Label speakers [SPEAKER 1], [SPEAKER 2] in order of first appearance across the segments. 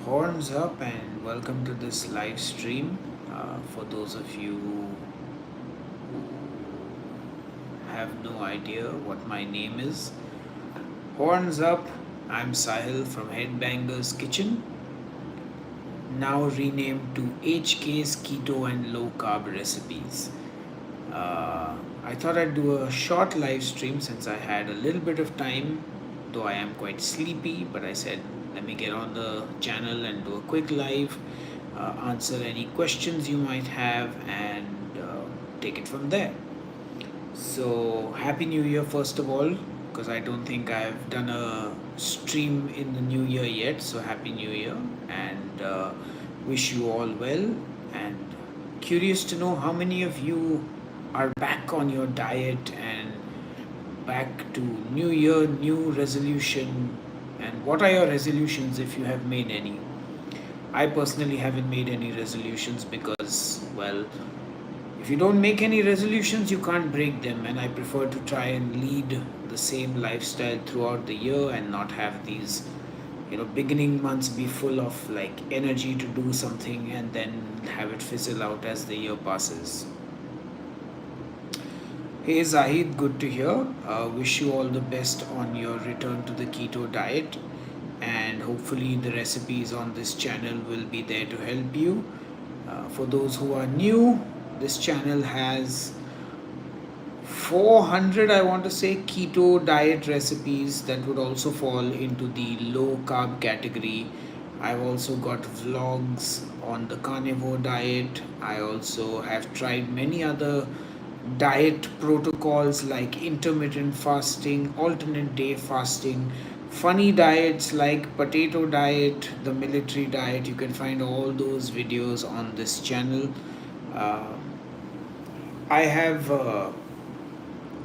[SPEAKER 1] Horns up and welcome to this live stream. For those of you who have no idea what my name is, Horns up, I'm Sahil from Headbangers Kitchen, now renamed to HK's Keto and Low Carb Recipes. I thought I'd do a short live stream since I had a little bit of time, though I am quite sleepy. But I said, let me get on the channel and do a quick live, answer any questions you might have, and take it from there. So, Happy New Year, first of all, because I don't think I've done a stream in the new year yet. So, Happy New Year, and wish you all well. And curious to know how many of you are back on your diet and back to new year, new resolution. And what are your resolutions if you have made any? I personally haven't made any resolutions because, well, if you don't make any resolutions, you can't break them. And I prefer to try and lead the same lifestyle throughout the year and not have these, beginning months be full of like energy to do something and then have it fizzle out as the year passes. Hey Zahid, good to hear. Wish you all the best on your return to the keto diet, and hopefully, the recipes on this channel will be there to help you. For those who are new, this channel has 400, I want to say, keto diet recipes that would also fall into the low carb category. I've also got vlogs on the carnivore diet. I also have tried many other diet protocols like intermittent fasting, alternate day fasting, funny diets like potato diet, the military diet. You can find all those videos on this channel. Uh, I have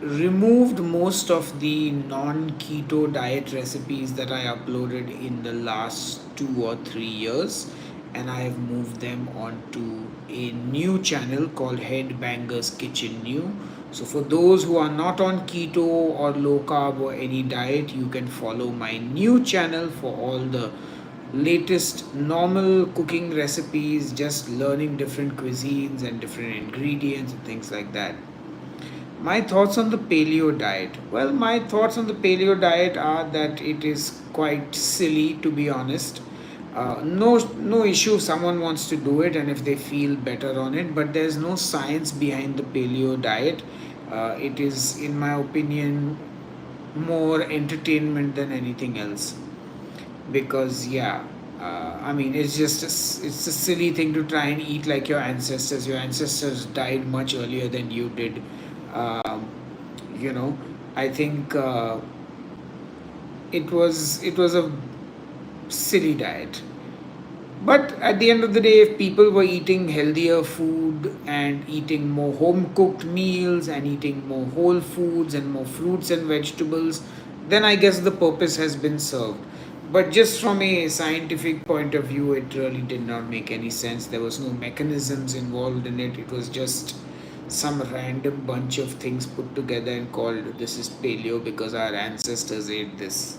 [SPEAKER 1] removed most of the non keto diet recipes that I uploaded in the last 2 or 3 years, and I have moved them onto a new channel called Headbangers Kitchen New. So, for those who are not on keto or low carb or any diet, you can follow my new channel for all the latest normal cooking recipes, just learning different cuisines and different ingredients and things like that. My thoughts on the paleo diet. Well, my thoughts on the paleo diet are that it is quite silly, to be honest. No issue if someone wants to do it and if they feel better on it, but there's no science behind the paleo diet. It is, in my opinion, more entertainment than anything else. Because I mean, it's a silly thing to try and eat like your ancestors. Your ancestors died much earlier than you did. um, you know I think it was a silly diet. But at the end of the day, if people were eating healthier food and eating more home cooked meals and eating more whole foods and more fruits and vegetables, then I guess the purpose has been served. But just from a scientific point of view, it really did not make any sense. There was no mechanisms involved in it. It was just some random bunch of things put together and called this is paleo because our ancestors ate this.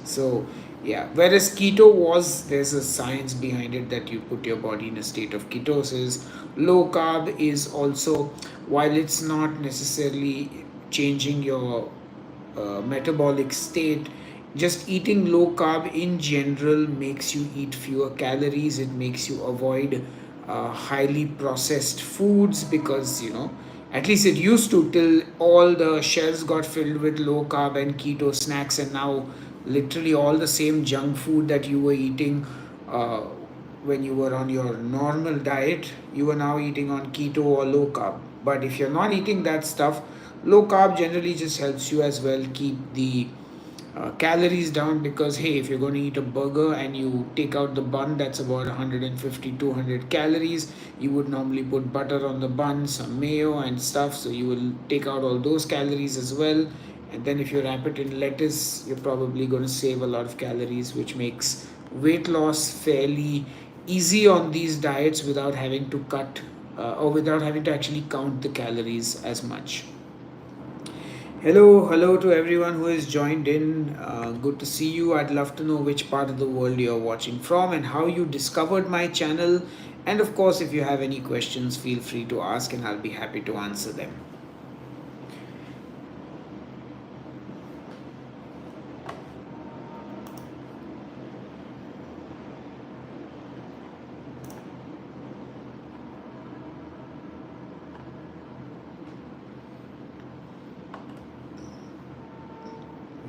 [SPEAKER 1] So, yeah, whereas keto was, there's a science behind it that you put your body in a state of ketosis. Low carb is also, while it's not necessarily changing your metabolic state, just eating low carb in general makes you eat fewer calories. It makes you avoid highly processed foods because, at least it used to, till all the shelves got filled with low carb and keto snacks, and now literally all the same junk food that you were eating uh, when you were on your normal diet, you are now eating on keto or low carb. But if you're not eating that stuff, low carb generally just helps you as well keep the calories down. Because hey, if you're going to eat a burger and you take out the bun, that's about 150 200 calories. You would normally put butter on the bun, some mayo and stuff, so you will take out all those calories as well. And then if you wrap it in lettuce, you're probably going to save a lot of calories, which makes weight loss fairly easy on these diets without having to cut or without having to actually count the calories as much. Hello to everyone who has joined in. Good to see you. I'd love to know which part of the world you're watching from and how you discovered my channel. And of course, if you have any questions, feel free to ask and I'll be happy to answer them.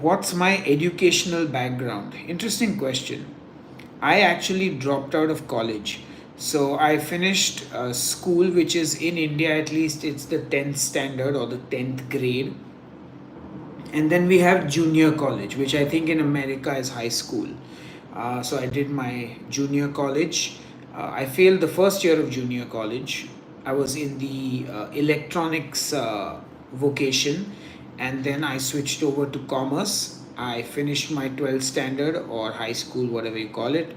[SPEAKER 1] What's my educational background? Interesting question. I actually dropped out of college. So I finished school, which is in India at least, it's the 10th standard or the 10th grade. And then we have junior college, which I think in America is high school. So I did my junior college. I failed the first year of junior college. I was in the electronics vocation, and then I switched over to commerce. I finished my 12th standard or high school, whatever you call it,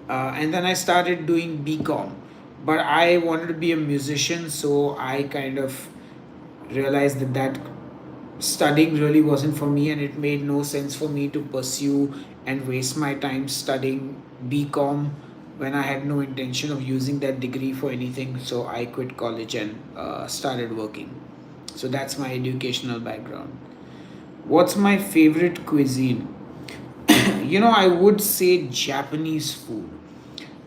[SPEAKER 1] and then I started doing BCom. But I wanted to be a musician, so I kind of realized that studying really wasn't for me, and it made no sense for me to pursue and waste my time studying BCom when I had no intention of using that degree for anything. So I quit college and started working. So that's my educational background. What's my favorite cuisine? I would say Japanese food.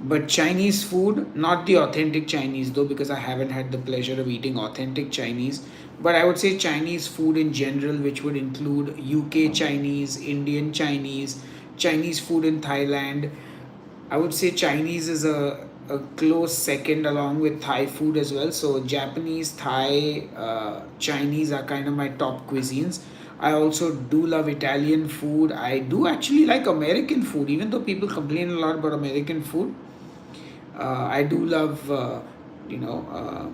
[SPEAKER 1] But Chinese food, not the authentic Chinese though, because I haven't had the pleasure of eating authentic Chinese. But I would say Chinese food in general, which would include UK Chinese, Indian Chinese, Chinese food in Thailand. I would say Chinese is a close second along with Thai food as well. So Japanese, Thai, Chinese are kind of my top cuisines. I also do love Italian food. I do actually like American food, even though people complain a lot about American food. I do love, you know,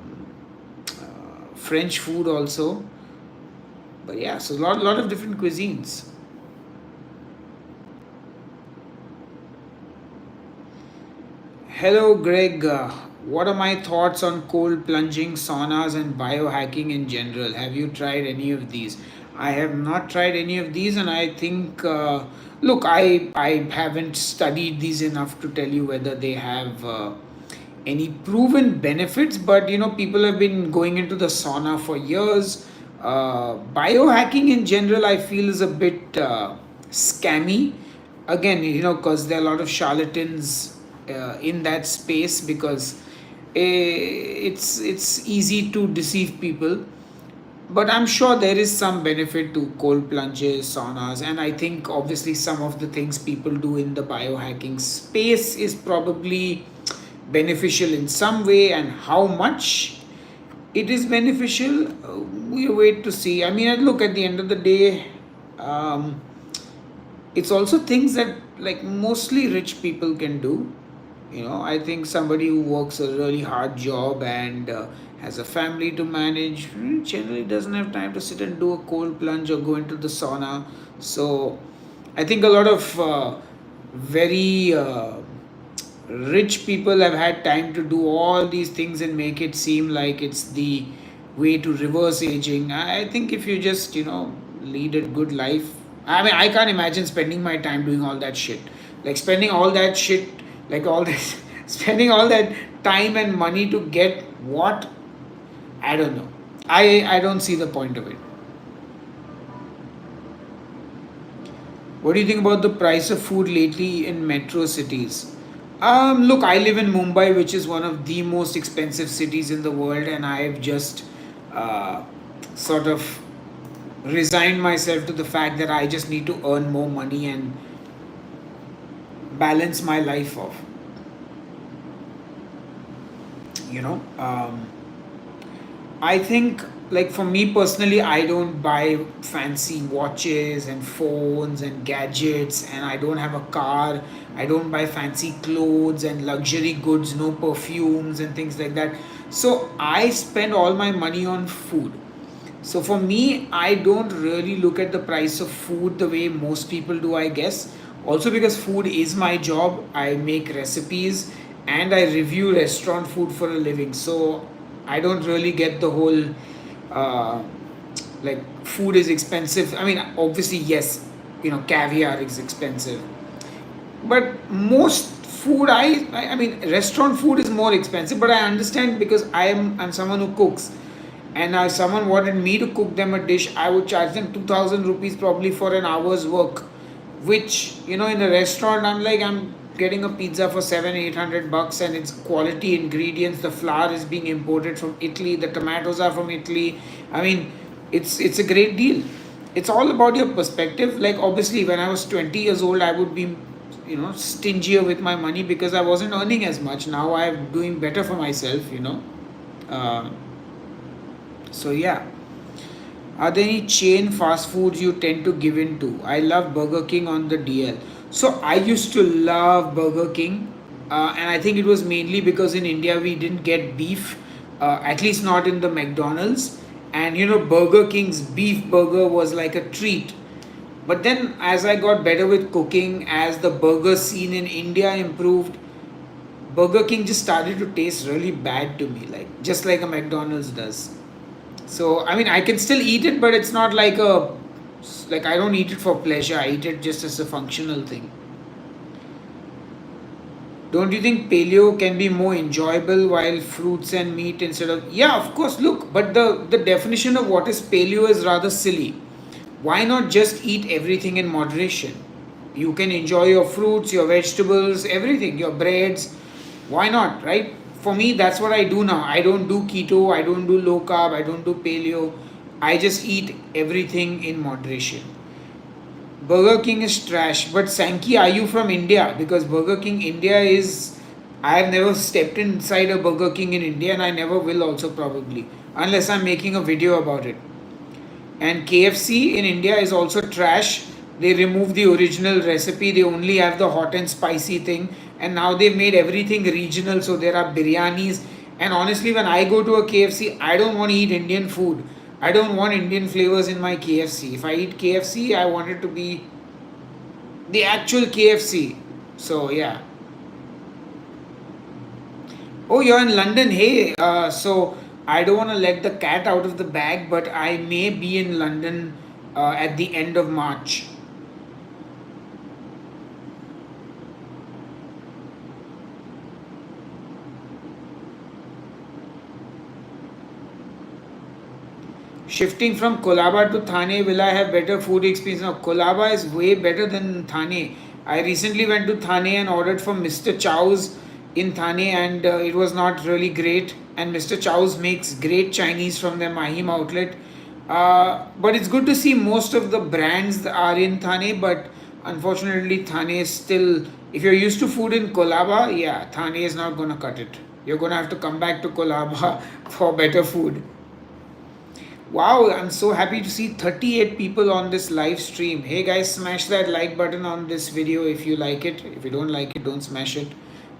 [SPEAKER 1] French food also. But yeah, so lot of different cuisines. Hello, Greg. What are my thoughts on cold plunging, saunas, and biohacking in general? Have you tried any of these? I have not tried any of these, and I think, look, I haven't studied these enough to tell you whether they have any proven benefits, but people have been going into the sauna for years. Biohacking in general, I feel, is a bit scammy. Again, because there are a lot of charlatans in that space, because it's easy to deceive people. But I'm sure there is some benefit to cold plunges, saunas, and I think obviously some of the things people do in the biohacking space is probably beneficial in some way, and how much it is beneficial, we wait to see. I mean, look, at the end of the day, um, it's also things that like mostly rich people can do. I think somebody who works a really hard job and has a family to manage generally doesn't have time to sit and do a cold plunge or go into the sauna. So I think a lot of very rich people have had time to do all these things and make it seem like it's the way to reverse aging. I think if you just, lead a good life. I mean, I can't imagine spending my time doing all that shit. Like spending all that shit, like all this, spending all that time and money to get what? I don't know. I don't see the point of it. What do you think about the price of food lately in metro cities? Look, I live in Mumbai, which is one of the most expensive cities in the world, and I've just uh, sort of resigned myself to the fact that I just need to earn more money and balance my life off. You know, I think, like, for me personally, I don't buy fancy watches and phones and gadgets, and I don't have a car. I don't buy fancy clothes and luxury goods, no perfumes and things like that. So I spend all my money on food. So for me, I don't really look at the price of food the way most people do, I guess. Also, because food is my job, I make recipes and I review restaurant food for a living. So I don't really get the whole uh, like food is expensive. I mean, obviously, yes, caviar is expensive, but most food, I mean, restaurant food is more expensive. But I understand because I'm someone who cooks, and if someone wanted me to cook them a dish, I would charge them 2,000 rupees probably for an hour's work, which in a restaurant I'm getting a pizza for 700-800 bucks, and it's quality ingredients. The flour is being imported from Italy, the tomatoes are from Italy. I mean, it's a great deal. It's all about your perspective. Like, obviously, when I was 20 years old, I would be stingier with my money because I wasn't earning as much. Now I'm doing better for myself. uh, so yeah. Are there any chain fast foods you tend to give in to? I love Burger King on the DL. So I used to love Burger King, and I think it was mainly because in India we didn't get beef, at least not in the McDonald's. And Burger King's beef burger was like a treat. But then, as I got better with cooking, as the burger scene in India improved, Burger King just started to taste really bad to me, like just like a McDonald's does. So I mean, I can still eat it, but it's not like I don't eat it for pleasure. I eat it just as a functional thing. Don't you think paleo can be more enjoyable while fruits and meat instead of? Yeah, of course. Look, but the definition of what is paleo is rather silly. Why not just eat everything in moderation? You can enjoy your fruits, your vegetables, everything, your breads. Why not, right? For me, that's what I do now. I don't do keto, I don't do low carb, I don't do paleo. I just eat everything in moderation. Burger King is trash. But Sankey, are you from India? Because Burger King India is. I have never stepped inside a Burger King in India, and I never will also, probably. Unless I'm making a video about it. And KFC in India is also trash. They removed the original recipe, they only have the hot and spicy thing. And now they've made everything regional, so there are biryanis. And honestly, when I go to a KFC, I don't want to eat Indian food. I don't want Indian flavors in my KFC. If I eat KFC, I want it to be the actual KFC. So, yeah. Oh, you're in London. Hey, so I don't want to let the cat out of the bag, but I may be in London at the end of March. Shifting from Kolaba to Thane, will I have better food experience? Now, Kolaba is way better than Thane. I recently went to Thane and ordered from Mr. Chow's in Thane, and it was not really great. And Mr. Chow's makes great Chinese from their Mahim outlet. But it's good to see most of the brands that are in Thane, but unfortunately, Thane is still. If you're used to food in Kolaba, yeah, Thane is not going to cut it. You're going to have to come back to Kolaba for better food. Wow, I'm so happy to see 38 people on this live stream. Hey guys, smash that like button on this video if you like it. If you don't like it, don't smash it.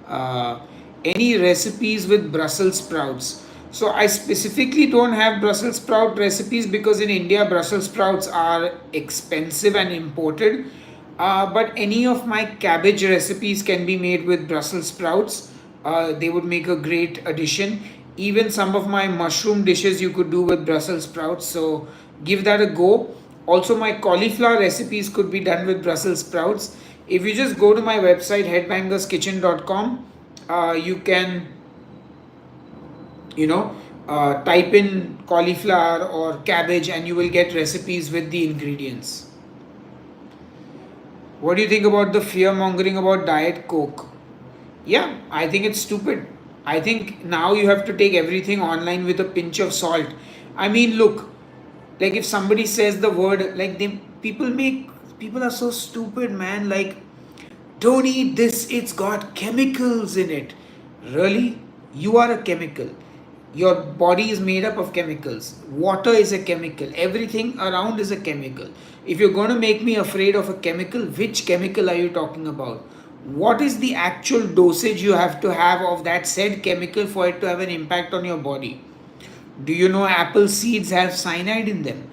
[SPEAKER 1] Uh, any recipes with Brussels sprouts? So I specifically don't have Brussels sprout recipes because in India Brussels sprouts are expensive and imported. But any of my cabbage recipes can be made with Brussels sprouts. They would make a great addition. Even some of my mushroom dishes you could do with Brussels sprouts. So give that a go. Also, my cauliflower recipes could be done with Brussels sprouts. If you just go to my website headbangerskitchen.com, you can type in cauliflower or cabbage and you will get recipes with the ingredients. What do you think about the fear mongering about Diet Coke? Yeah, I think it's stupid. I think now you have to take everything online with a pinch of salt. I mean, look, like if somebody says the word, like people are so stupid, man. Like, don't eat this, it's got chemicals in it. Really? You are a chemical. Your body is made up of chemicals. Water is a chemical. Everything around is a chemical. If you're going to make me afraid of a chemical, which chemical are you talking about? What is the actual dosage you have to have of that said chemical for it to have an impact on your body? Do you know apple seeds have cyanide in them?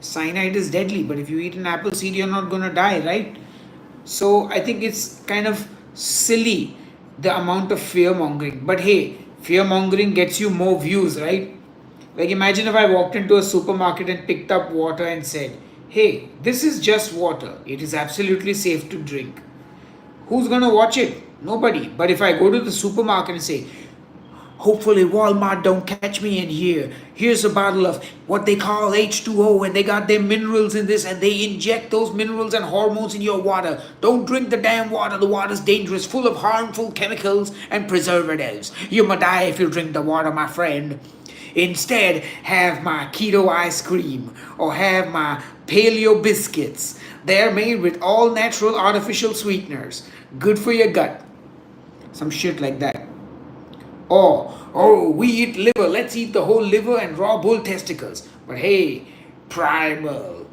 [SPEAKER 1] Cyanide is deadly, but if you eat an apple seed, you're not going to die, right? So I think it's kind of silly, the amount of fear mongering. But hey, fear mongering gets you more views, right? Like, imagine if I walked into a supermarket and picked up water and said, hey, this is just water. It is absolutely safe to drink. Who's gonna watch it? Nobody. But if I go to the supermarket and say, hopefully Walmart don't catch me in here. Here's a bottle of what they call H2O, and they got their minerals in this, and they inject those minerals and hormones in your water. Don't drink the damn water. The water's dangerous, full of harmful chemicals and preservatives. You might die if you drink the water, my friend. Instead, have my keto ice cream or have my paleo biscuits. They're made with all natural artificial sweeteners. Good for your gut. Some shit like that. Or, oh, we eat liver, let's eat the whole liver and raw bull testicles. But hey, primal.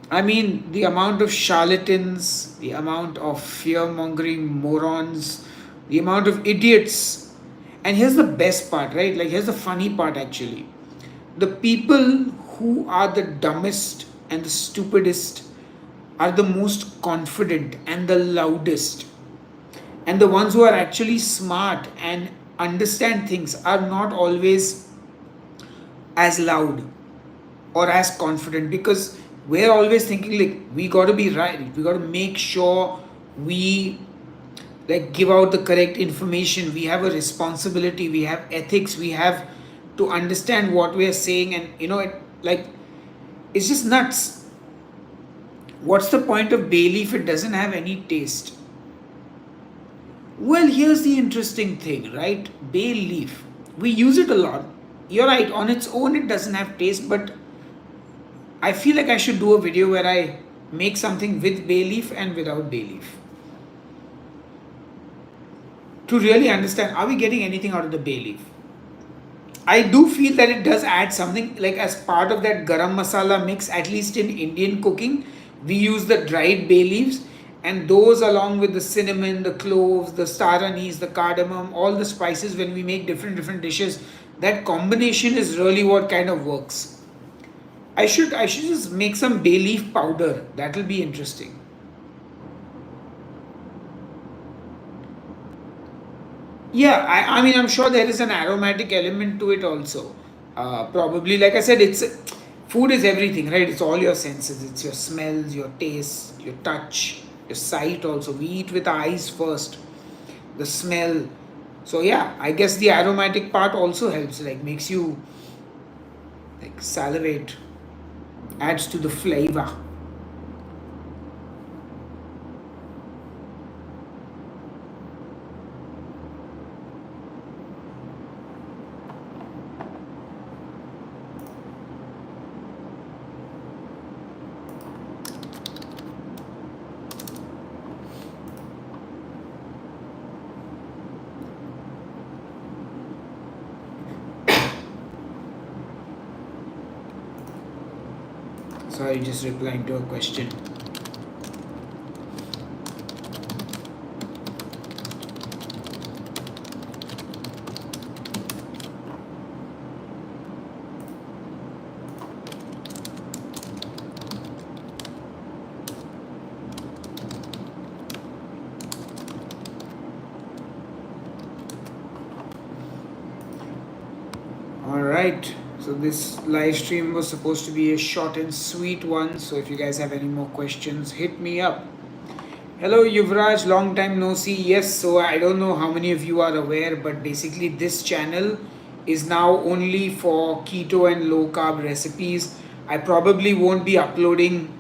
[SPEAKER 1] I mean, the amount of charlatans, the amount of fear mongering morons, the amount of idiots. And here's the best part, right? Like, here's the funny part actually. The people who are the dumbest and the stupidest are the most confident and the loudest. And the ones who are actually smart and understand things are not always as loud or as confident, because we're always thinking like we got to be right, we got to make sure we like give out the correct information, we have a responsibility, we have ethics, we have to understand what we are saying. And like, it's just nuts. What's the point of bay leaf? It doesn't have any taste. Well, here's the interesting thing, right? Bay leaf. We use it a lot. You're right, on its own it doesn't have taste, but I feel like I should do a video where I make something with bay leaf and without bay leaf. To really understand, are we getting anything out of the bay leaf? I do feel that it does add something, like as part of that garam masala mix, at least in Indian cooking, we use the dried bay leaves, and those along with the cinnamon, the cloves, the star anise, the cardamom, all the spices, when we make different dishes, that combination is really what kind of works. I should just make some bay leaf powder. That'll be interesting. Yeah, I mean, I'm sure there is an aromatic element to it also. Probably, like I said, it's food is everything, right? It's all your senses. It's your smells, your taste, your touch, your sight. Also, we eat with our eyes first. The smell. So yeah, I guess the aromatic part also helps. Like makes you like salivate, adds to the flavor. Sorry, just replying to a question. All right. So this live stream was supposed to be a short and sweet one. So if you guys have any more questions, hit me up. Hello Yuvraj, long time no see. Yes, so I don't know how many of you are aware, but basically this channel is now only for keto and low carb recipes. I probably won't be uploading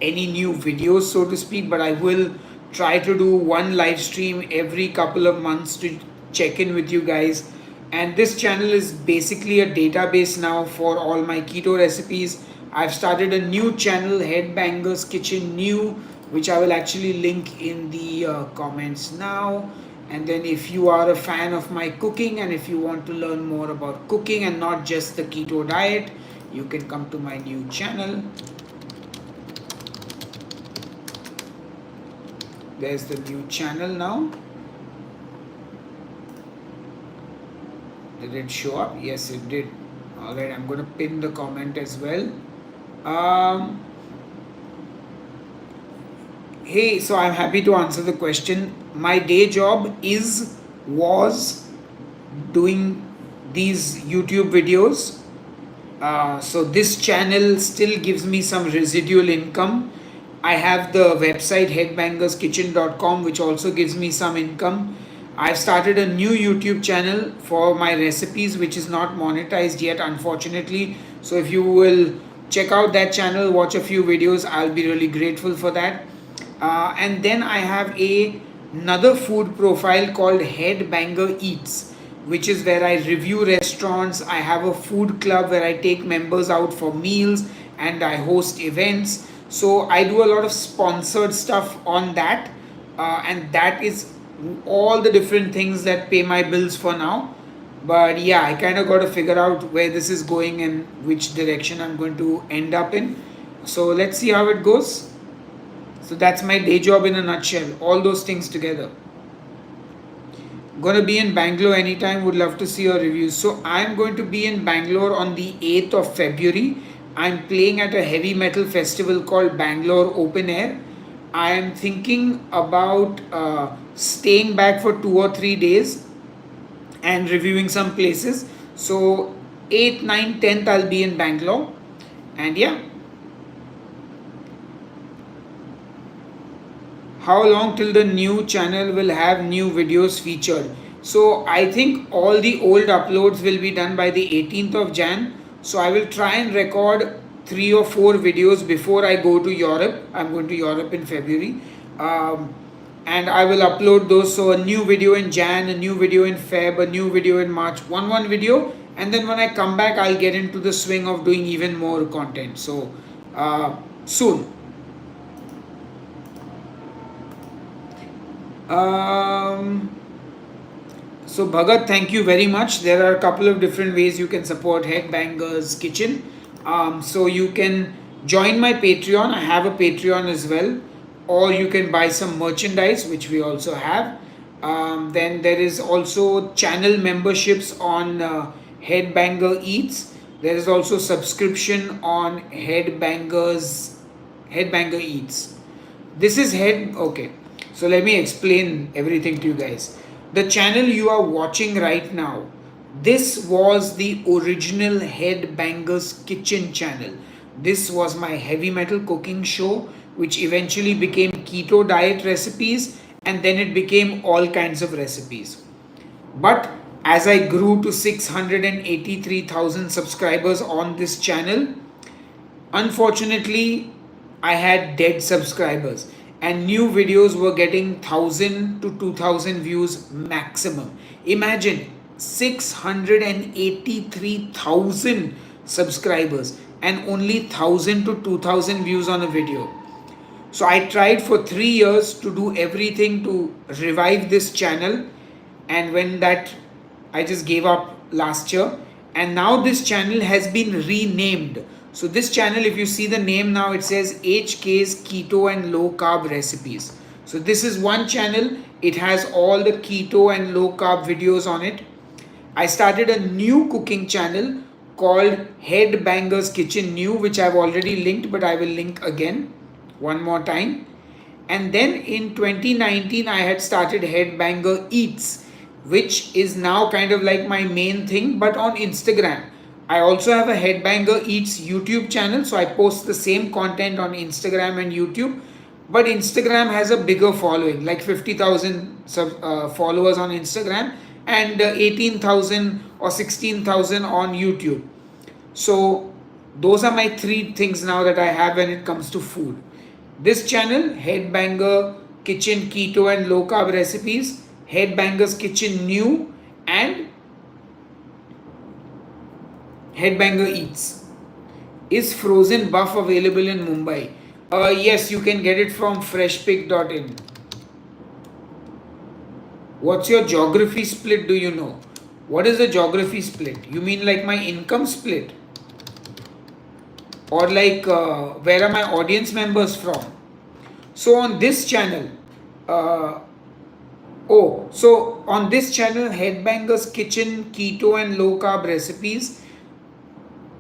[SPEAKER 1] any new videos, so to speak, but I will try to do one live stream every couple of months to check in with you guys. And this channel is basically a database now for all my keto recipes. I've started a new channel, Headbangers Kitchen New, which I will actually link in the comments now. And then if you are a fan of my cooking and if you want to learn more about cooking and not just the keto diet, you can come to my new channel. There's the new channel now. Did it show up? Yes, it did. Alright, I'm going to pin the comment as well. Hey, so I'm happy to answer the question. My day job was doing these YouTube videos. So this channel still gives me some residual income. I have the website headbangerskitchen.com, which also gives me some income. I've started a new YouTube channel for my recipes, which is not monetized yet, unfortunately. So if you will check out that channel, watch a few videos, I'll be really grateful for that. And then I have another food profile called Headbanger Eats, which is where I review restaurants. I have a food club where I take members out for meals and I host events. So I do a lot of sponsored stuff on that, and that is all the different things that pay my bills for now. But yeah, I kind of got to figure out where this is going and which direction I'm going to end up in. So let's see how it goes. So that's my day job in a nutshell, all those things together. Gonna be in Bangalore anytime, would love to see your reviews. So I'm going to be in Bangalore on the 8th of February. I'm playing at a heavy metal festival called Bangalore Open Air. I am thinking about staying back for 2 or 3 days and reviewing some places. So 8th, 9th, 10th I'll be in Bangalore. And yeah, how long till the new channel will have new videos featured? So I think all the old uploads will be done by the 18th of Jan. So I will try and record 3 or 4 videos before I go to Europe. I'm going to Europe in February. And I will upload those. So a new video in Jan, a new video in Feb, a new video in March, one video. And then when I come back, I'll get into the swing of doing even more content. So soon. So Bhagat, thank you very much. There are a couple of different ways you can support Headbangers Kitchen. So you can join my Patreon. I have a Patreon as well, or you can buy some merchandise, which we also have. Then there is also channel memberships on Headbanger Eats. There is also subscription on Headbanger Eats. This is okay. So let me explain everything to you guys. The channel you are watching right now, this was the original Headbangers Kitchen channel. This was my heavy metal cooking show, which eventually became keto diet recipes, and then it became all kinds of recipes. But as I grew to 683,000 subscribers on this channel, unfortunately, I had dead subscribers, and new videos were getting 1,000 to 2,000 views maximum. Imagine 683,000 subscribers and only 1,000 to 2,000 views on a video. So I tried for 3 years to do everything to revive this channel, and when that I just gave up last year, and now this channel has been renamed. So this channel, if you see the name now, it says HK's Keto and Low Carb Recipes. So this is one channel. It has all the keto and low carb videos on it. I started a new cooking channel called Headbangers Kitchen New, which I've already linked, but I will link again one more time. And then in 2019, I had started Headbanger Eats, which is now kind of like my main thing, but on Instagram. I also have a Headbanger Eats YouTube channel, so I post the same content on Instagram and YouTube. But Instagram has a bigger following, like 50,000 followers on Instagram and 18,000 or 16,000 on YouTube. So those are my 3 things now that I have when it comes to food. This channel, Headbanger Kitchen Keto and Low Carb Recipes, Headbangers Kitchen New, and Headbanger Eats. Is frozen buff available in Mumbai? Yes, you can get it from freshpick.in. What's your geography split, do you know? What is the geography split? You mean like my income split? Or like where are my audience members from? So on this channel, so on this channel, Headbangers Kitchen Keto and Low Carb Recipes,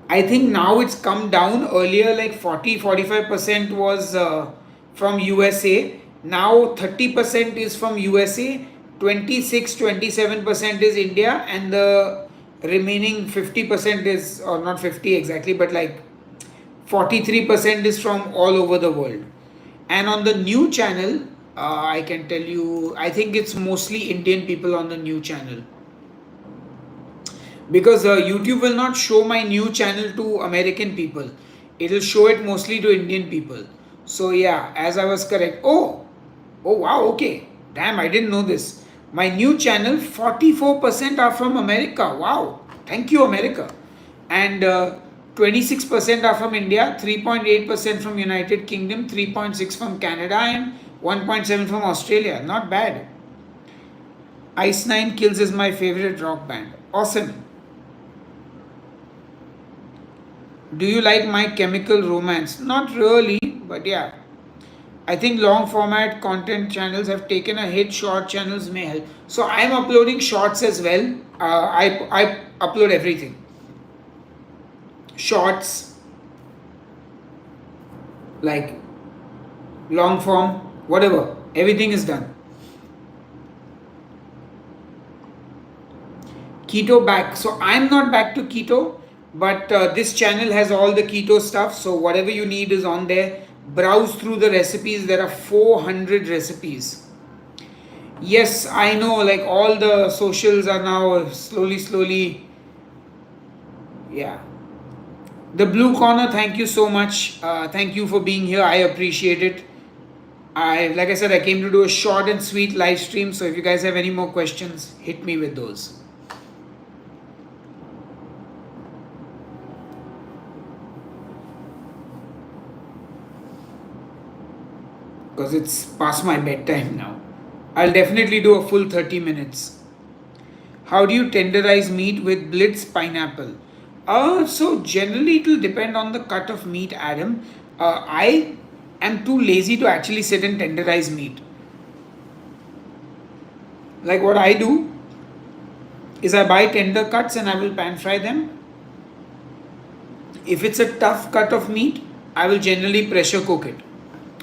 [SPEAKER 1] I think now it's come down. Earlier like 40-45% was from USA. Now 30% is from USA, 26-27% is India, and the remaining 50% is, or not 50 exactly, but like 43% is from all over the world. And on the new channel, I can tell you, I think it's mostly Indian people on the new channel, because YouTube will not show my new channel to American people. It'll show it mostly to Indian people. So yeah, as I was correct. Oh wow, okay. Damn, I didn't know this. My new channel, 44% are from America. Wow. Thank you, America. And 26% are from India, 3.8% from United Kingdom, 3.6 from Canada, and 1.7 from Australia. Not bad. Ice Nine Kills is my favorite rock band. Awesome. Do you like My Chemical Romance? Not really, but yeah. I think long format content channels have taken a hit. Short channels may help. So I'm uploading shorts as well. I upload everything. Shorts, like long form, whatever. Everything is done. Keto back. So I'm not back to keto, but this channel has all the keto stuff. So whatever you need is on there. Browse through the recipes. There are 400 recipes. Yes, I know, like all the socials are now slowly. Yeah. The blue corner, thank you so much. Thank you for being here. I appreciate it. Like I said, I came to do a short and sweet live stream. So if you guys have any more questions, hit me with those. Because it's past my bedtime now. I'll definitely do a full 30 minutes. How do you tenderize meat with blitz pineapple? So generally it will depend on the cut of meat, Adam. I am too lazy to actually sit and tenderize meat. Like what I do is I buy tender cuts and I will pan fry them. If it's a tough cut of meat, I will generally pressure cook it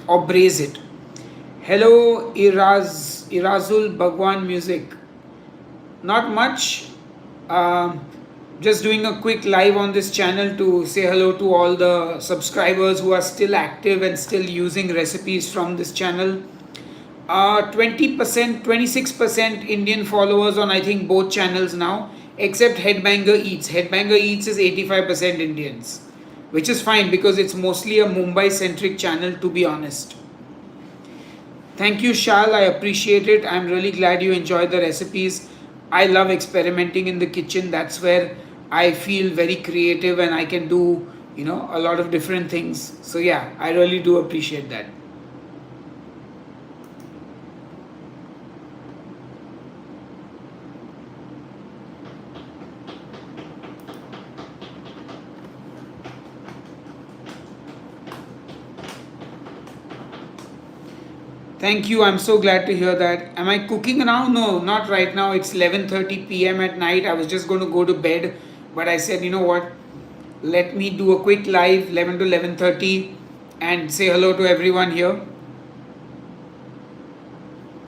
[SPEAKER 1] or braise it. Hello, Irazul Bhagwan Music. Not much. Um, just doing a quick live on this channel to say hello to all the subscribers who are still active and still using recipes from this channel. 20%, 26% Indian followers on I think both channels now, except Headbanger Eats. Headbanger Eats is 85% Indians, which is fine because it's mostly a Mumbai centric channel, to be honest. Thank you, Shal. I appreciate it. I'm really glad you enjoyed the recipes. I love experimenting in the kitchen. That's where I feel very creative and I can do, a lot of different things. So, yeah, I really do appreciate that. Thank you. I'm so glad to hear that. Am I cooking now? No, not right now. It's 11:30 p.m. at night. I was just going to go to bed, but I said, you know what? Let me do a quick live 11 to 11:30 and say hello to everyone here.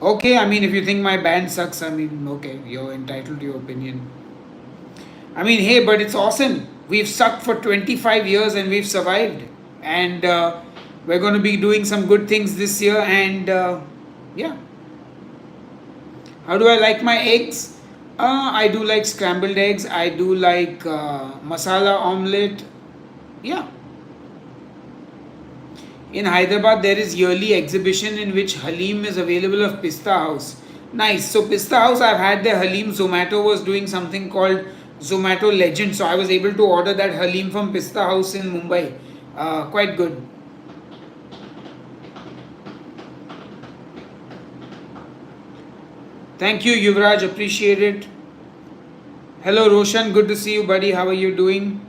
[SPEAKER 1] Okay, I mean if you think my band sucks, I mean okay, you're entitled to your opinion. I mean, hey, but it's awesome. We've sucked for 25 years and we've survived. And we're going to be doing some good things this year. And yeah. How do I like my eggs? I do like scrambled eggs. I do like masala omelette. Yeah. In Hyderabad, there is yearly exhibition in which Halim is available of Pista House. Nice. So Pista House, I've had their Halim. Zomato was doing something called Zomato Legend. So I was able to order that Halim from Pista House in Mumbai. Quite good. Thank you, Yuvraj. Appreciate it. Hello, Roshan. Good to see you, buddy. How are you doing?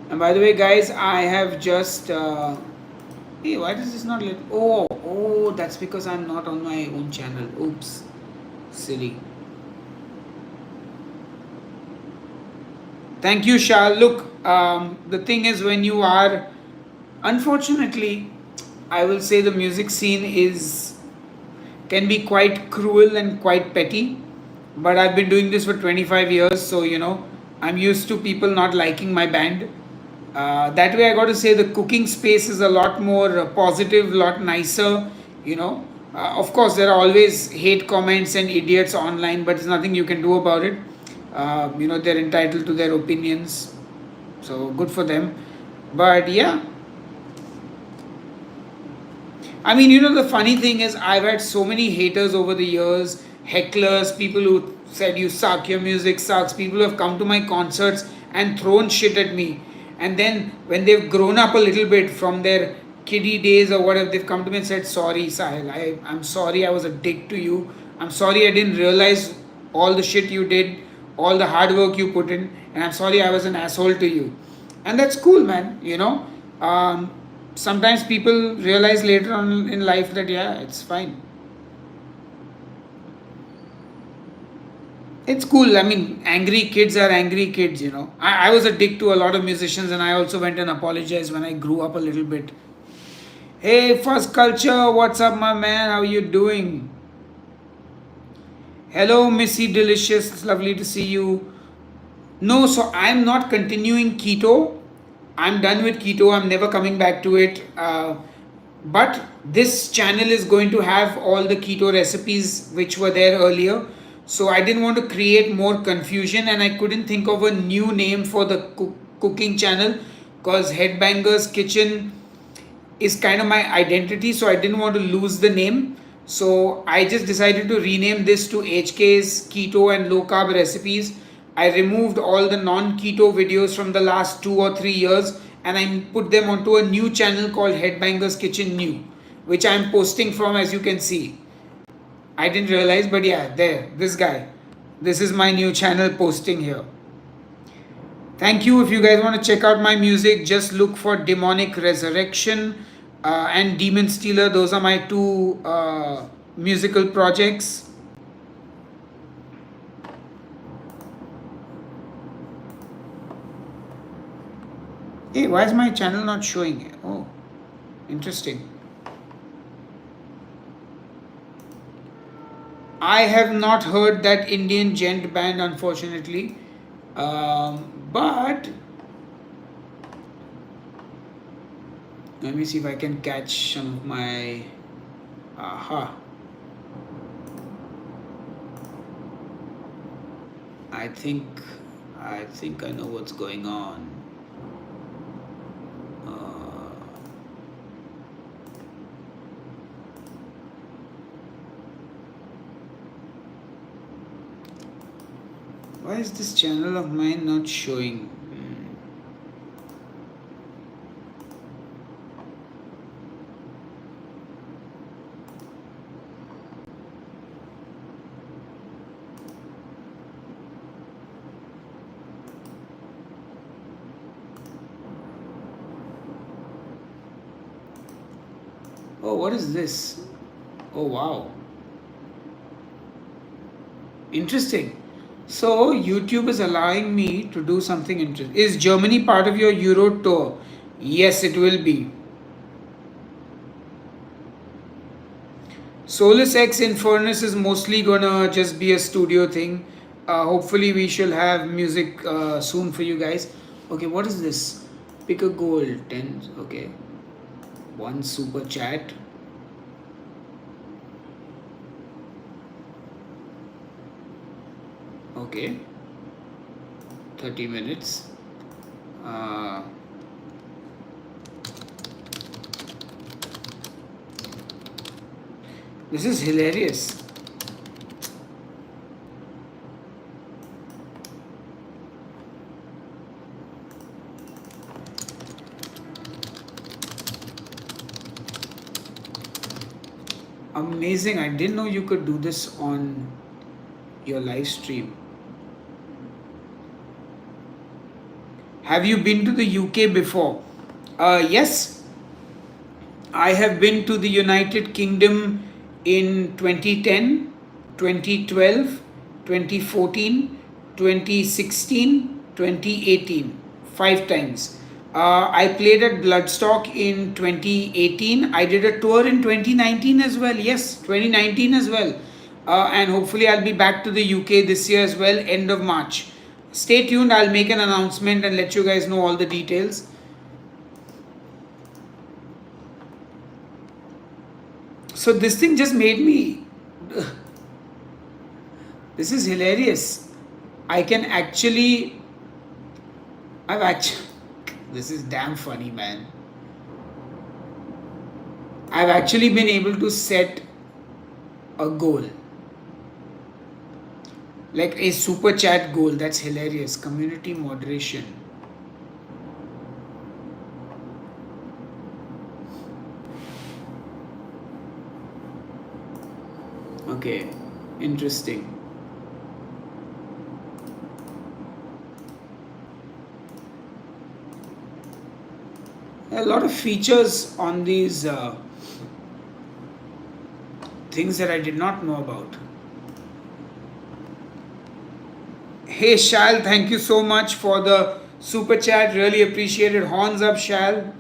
[SPEAKER 1] And by the way, guys, I have just. Hey, why does this not let? Oh, that's because I'm not on my own channel. Oops, silly. Thank you, Shah. Look, the thing is, when you are, unfortunately, I will say the music scene is can be quite cruel and quite petty. But I've been doing this for 25 years, so I'm used to people not liking my band. That way, I got to say the cooking space is a lot more positive, lot nicer. You know, of course, there are always hate comments and idiots online, but there's nothing you can do about it. They're entitled to their opinions, so good for them. But yeah, I mean, the funny thing is, I've had so many haters over the years, hecklers, people who said you suck, your music sucks, people who have come to my concerts and thrown shit at me. And then when they've grown up a little bit from their kiddie days or whatever, they've come to me and said, sorry, Sahil, I'm sorry I was a dick to you. I'm sorry I didn't realize all the shit you did, all the hard work you put in, and I'm sorry I was an asshole to you. And that's cool, man. Sometimes people realize later on in life that yeah, it's fine. It's cool. I mean, angry kids are angry kids. I was a dick to a lot of musicians, and I also went and apologized when I grew up a little bit. Hey, First Culture, what's up, my man? How you doing? Hello, Missy Delicious. It's lovely to see you. No, so I'm not continuing keto. I'm done with keto. I'm never coming back to it. But this channel is going to have all the keto recipes which were there earlier. So I didn't want to create more confusion, and I couldn't think of a new name for the cooking channel because Headbangers Kitchen is kind of my identity. So I didn't want to lose the name. So I just decided to rename this to HK's Keto and Low Carb Recipes. I removed all the non-keto videos from the last 2 or 3 years, and I put them onto a new channel called Headbangers Kitchen New, which I'm posting from, as you can see. I didn't realize, but yeah, there, this guy. This is my new channel posting here. Thank you. If you guys want to check out my music, just look for Demonic Resurrection and Demon Stealer. Those are my two musical projects. Hey, why is my channel not showing it? Oh, interesting. I have not heard that Indian gent band, unfortunately. But let me see if I can catch some of my. Aha. I think I know what's going on. Why is this channel of mine not showing? Oh, what is this? Oh, wow. Interesting. So, YouTube is allowing me to do something interesting. Is Germany part of your Euro tour? Yes, it will be. Solus X Infernus is mostly gonna just be a studio thing. Hopefully, we shall have music soon for you guys. Okay, what is this? Pick a goal. 10. Okay. One super chat. Okay. 30 minutes. This is hilarious. Amazing. I didn't know you could do this on your live stream. Have you been to the UK before? Yes. I have been to the United Kingdom in 2010, 2012, 2014, 2016, 2018, 5 times. I played at Bloodstock in 2018. I did a tour in 2019 as well. Yes, 2019 as well. And hopefully, I'll be back to the UK this year as well, end of March. Stay tuned, I'll make an announcement and let you guys know all the details. So, this thing just made me. This is hilarious. I can actually. I've actually. This is damn funny, man. I've actually been able to set a goal. Like a super chat goal. That's hilarious. Community moderation. Okay. Interesting. A lot of features on these things that I did not know about. Hey Shal, thank you so much for the super chat. Really appreciate it. Horns up, Shal.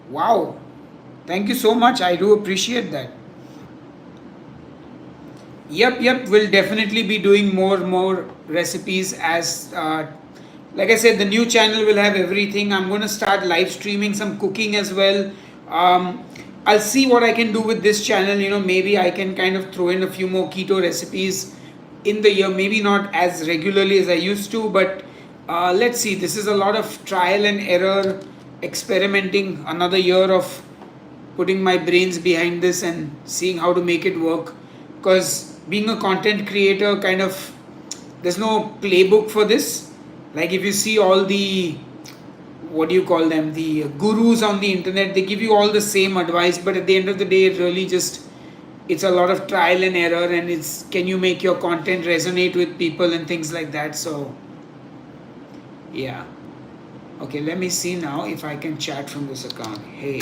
[SPEAKER 1] Wow. Thank you so much. I do appreciate that. Yep. We'll definitely be doing more recipes as like I said, the new channel will have everything. I'm going to start live streaming some cooking as well. I'll see what I can do with this channel. Maybe I can kind of throw in a few more keto recipes in the year. Maybe not as regularly as I used to, but let's see. This is a lot of trial and error, experimenting. Another year of putting my brains behind this and seeing how to make it work. Because being a content creator, kind of, there's no playbook for this. Like if you see all the, what do you call them, the gurus on the internet, they give you all the same advice, but at the end of the day, it really just, it's a lot of trial and error, and it's, can you make your content resonate with people and things like that. So yeah. Okay, let me see now if I can chat from this account. Hey.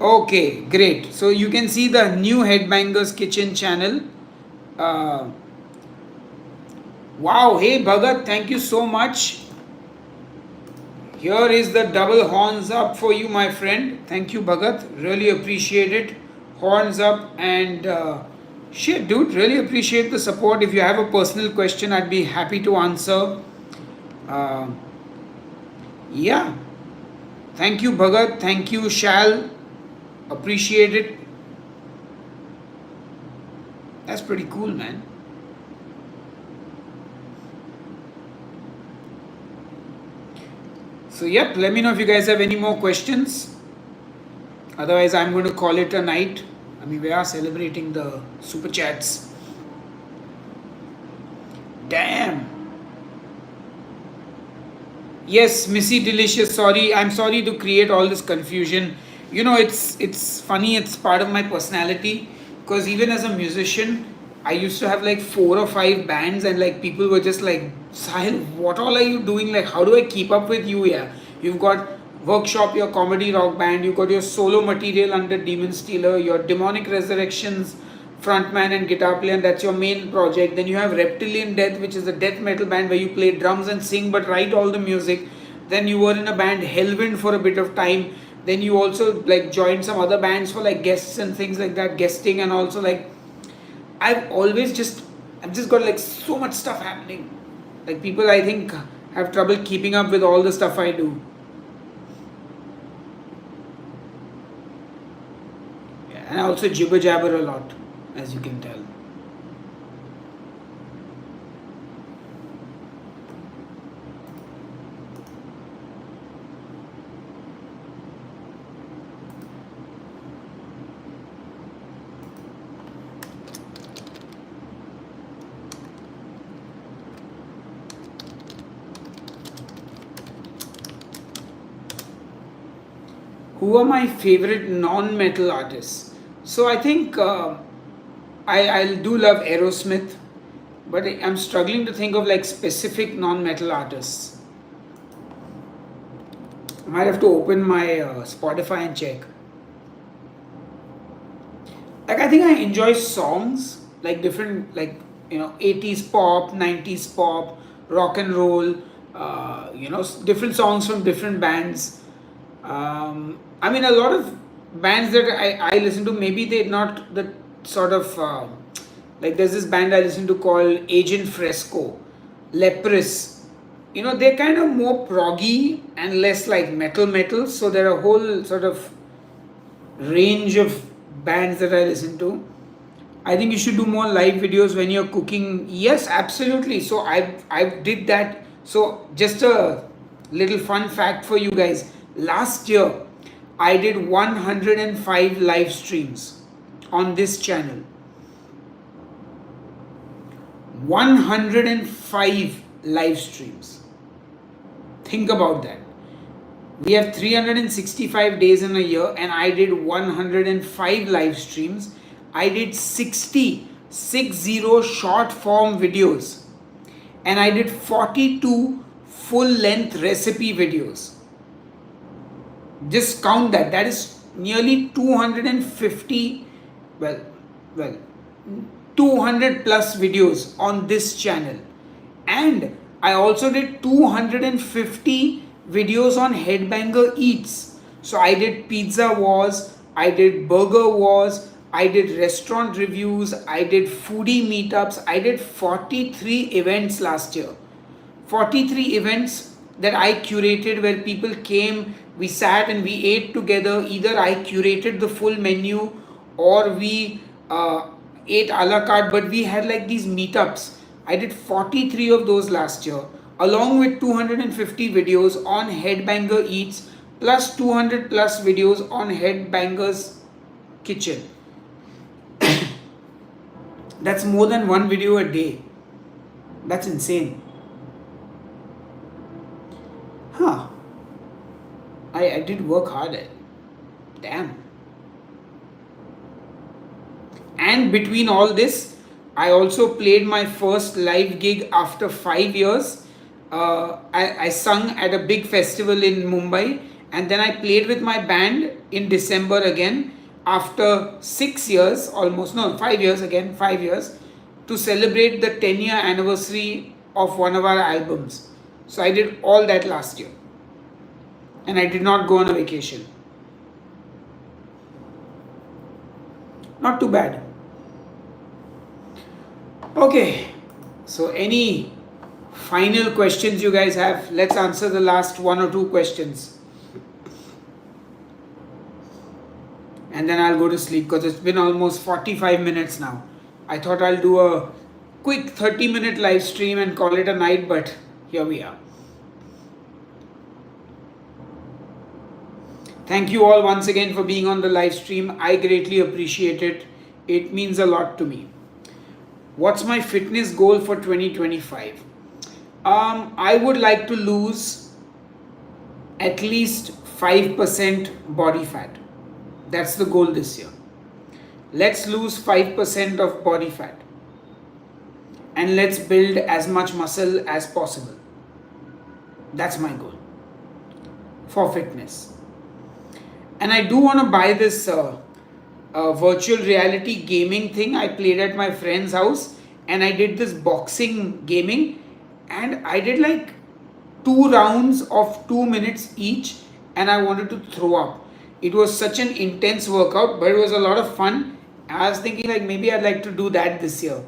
[SPEAKER 1] Okay, great. So you can see the new Headbangers Kitchen channel. Wow, hey Bhagat, thank you so much. Here is the double horns up for you, my friend. Thank you, Bhagat. Really appreciate it. Horns up and shit, dude. Really appreciate the support. If you have a personal question, I'd be happy to answer. Yeah. Thank you, Bhagat. Thank you, Shal. Appreciate it. That's pretty cool, man. So yep, let me know if you guys have any more questions. Otherwise, I'm going to call it a night. I mean, we are celebrating the super chats. Damn. Yes, Missy Delicious. Sorry, I'm sorry to create all this confusion. It's funny. It's part of my personality. Because even as a musician, I used to have like 4 or 5 bands, and like people were just like, Sahil, what all are you doing? Like, how do I keep up with you? Yeah, you've got Workshop, your comedy rock band, you've got your solo material under Demon Stealer, your Demonic Resurrections frontman and guitar player, and that's your main project. Then you have Reptilian Death, which is a death metal band where you play drums and sing but write all the music. Then you were in a band Hellwind for a bit of time. Then you also like joined some other bands for like guests and things like that, guesting, and also like I've just got like so much stuff happening. Like people I think have trouble keeping up with all the stuff I do. Yeah, and I also jibber jabber a lot, as you can tell. Who are my favorite non-metal artists? So I think I do love Aerosmith, but I'm struggling to think of like specific non-metal artists. I might have to open my Spotify and check. Like I think I enjoy songs, like different, like 80s pop, 90s pop, rock and roll, different songs from different bands. I mean, a lot of bands that I listen to, maybe they're not the sort of like there's this band I listen to called Agent Fresco, Leprous. They're kind of more proggy and less like metal. So there are a whole sort of range of bands that I listen to. I think you should do more live videos when you're cooking. Yes, absolutely. So I did that. So just a little fun fact for you guys. Last year I did 105 live streams on this channel. 105 live streams. Think about that. We have 365 days in a year, and I did 105 live streams. I did 60 short form videos, and I did 42 full length recipe videos. Just count that. That is nearly 250, well, 200 plus videos on this channel. And I also did 250 videos on Headbanger Eats. So I did pizza wars, I did burger wars, I did restaurant reviews, I did foodie meetups. I did 43 events last year. 43 events that I curated where people came, we sat and we ate together. Either I curated the full menu or we ate a la carte, but we had like these meetups. I did 43 of those last year, along with 250 videos on Headbanger Eats, plus 200 plus videos on Headbangers Kitchen. That's more than one video a day. That's insane. Huh. I did work hard at it. Damn. And between all this, I also played my first live gig after 5 years. I sung at a big festival in Mumbai, and then I played with my band in December again after 6 years, almost, no, 5 years again, 5 years, to celebrate the 10-year anniversary of one of our albums. So I did all that last year. And I did not go on a vacation. Not too bad. Okay, so any final questions you guys have? Let's answer the last one or two questions. And then I'll go to sleep because it's been almost 45 minutes now. I thought I'll do a quick 30-minute live stream and call it a night, but here we are. Thank you all once again for being on the live stream. I greatly appreciate it. It means a lot to me. What's my fitness goal for 2025? I would like to lose at least 5% body fat. That's the goal this year. Let's lose 5% of body fat. And let's build as much muscle as possible. That's my goal for fitness. And I do want to buy this virtual reality gaming thing. I played at my friend's house and I did this boxing gaming, and I did like 2 rounds of 2 minutes each, and I wanted to throw up. It was such an intense workout, but it was a lot of fun. I was thinking like maybe I'd like to do that this year.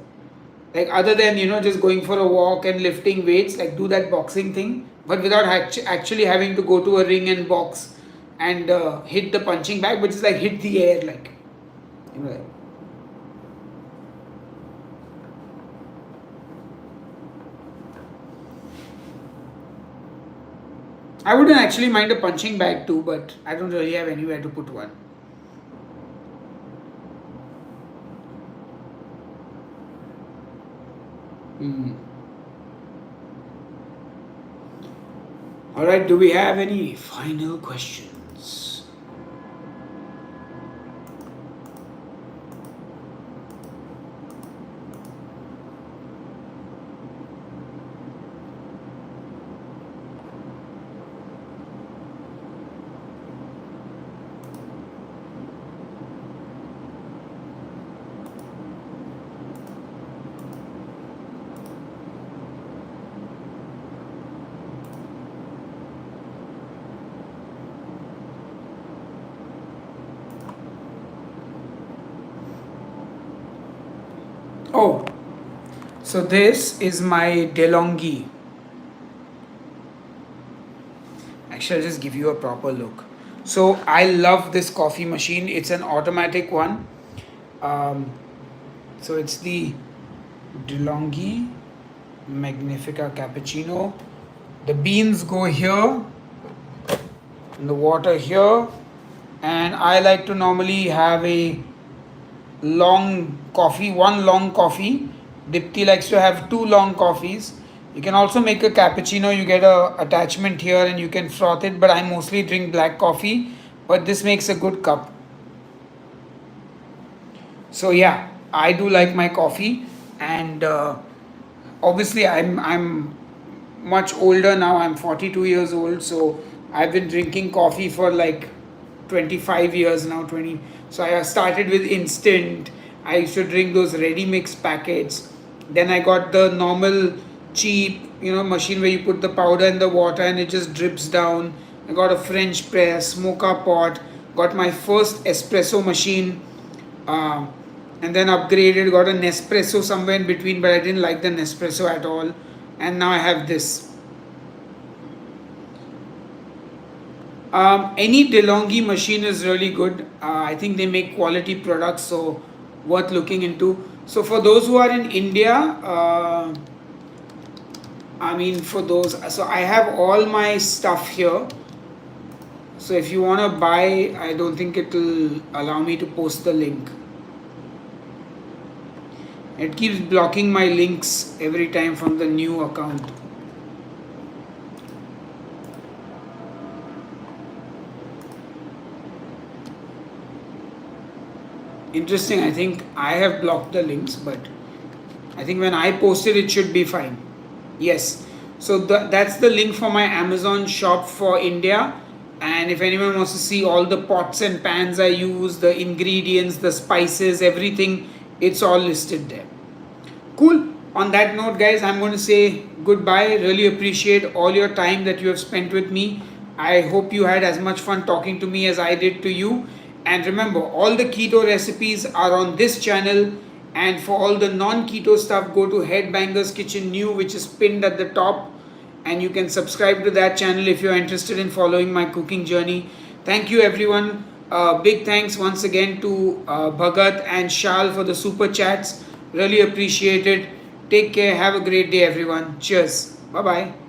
[SPEAKER 1] Like other than, just going for a walk and lifting weights, like do that boxing thing, but without actually having to go to a ring and box and hit the punching bag, which is like hit the air, like, like. I wouldn't actually mind a punching bag too, but I don't really have anywhere to put one. Alright, do we have any final questions? Oh, so this is my DeLonghi. Actually, I'll just give you a proper look. So I love this coffee machine. It's an automatic one. Um, so it's the DeLonghi Magnifica Cappuccino. The beans go here, and the water here. And I like to normally have a long coffee, one long coffee. Dipti likes to have two long coffees. You can also make a cappuccino. You get a attachment here and you can froth it. But I mostly drink black coffee. But this makes a good cup. So yeah, I do like my coffee, and obviously I'm much older now. I'm 42 years old, so I've been drinking coffee for like 25 years now. 20. So I started with instant. I used to drink those ready mix packets. Then I got the normal cheap, machine where you put the powder in the water and it just drips down. I got a French press, mocha pot. Got my first espresso machine. Uh, and then upgraded, got a Nespresso somewhere in between, but I didn't like the Nespresso at all. And now I have this. Any DeLonghi machine is really good. I think they make quality products, so worth looking into. So for those who are in India, for those, so I have all my stuff here. So if you want to buy, I don't think it will allow me to post the link. It keeps blocking my links every time from the new account. Interesting, I think I have blocked the links, but I think when I post it, it should be fine. Yes. So that's the link for my Amazon shop for India. And if anyone wants to see all the pots and pans I use, the ingredients, the spices, everything, it's all listed there. Cool. On that note, guys, I'm going to say goodbye. Really appreciate all your time that you have spent with me. I hope you had as much fun talking to me as I did to you. And remember, all the keto recipes are on this channel. And for all the non-keto stuff, go to Headbangers Kitchen New, which is pinned at the top. And you can subscribe to that channel if you're interested in following my cooking journey. Thank you, everyone. Big thanks once again to Bhagat and Shal for the super chats. Really appreciate it. Take care. Have a great day, everyone. Cheers. Bye bye.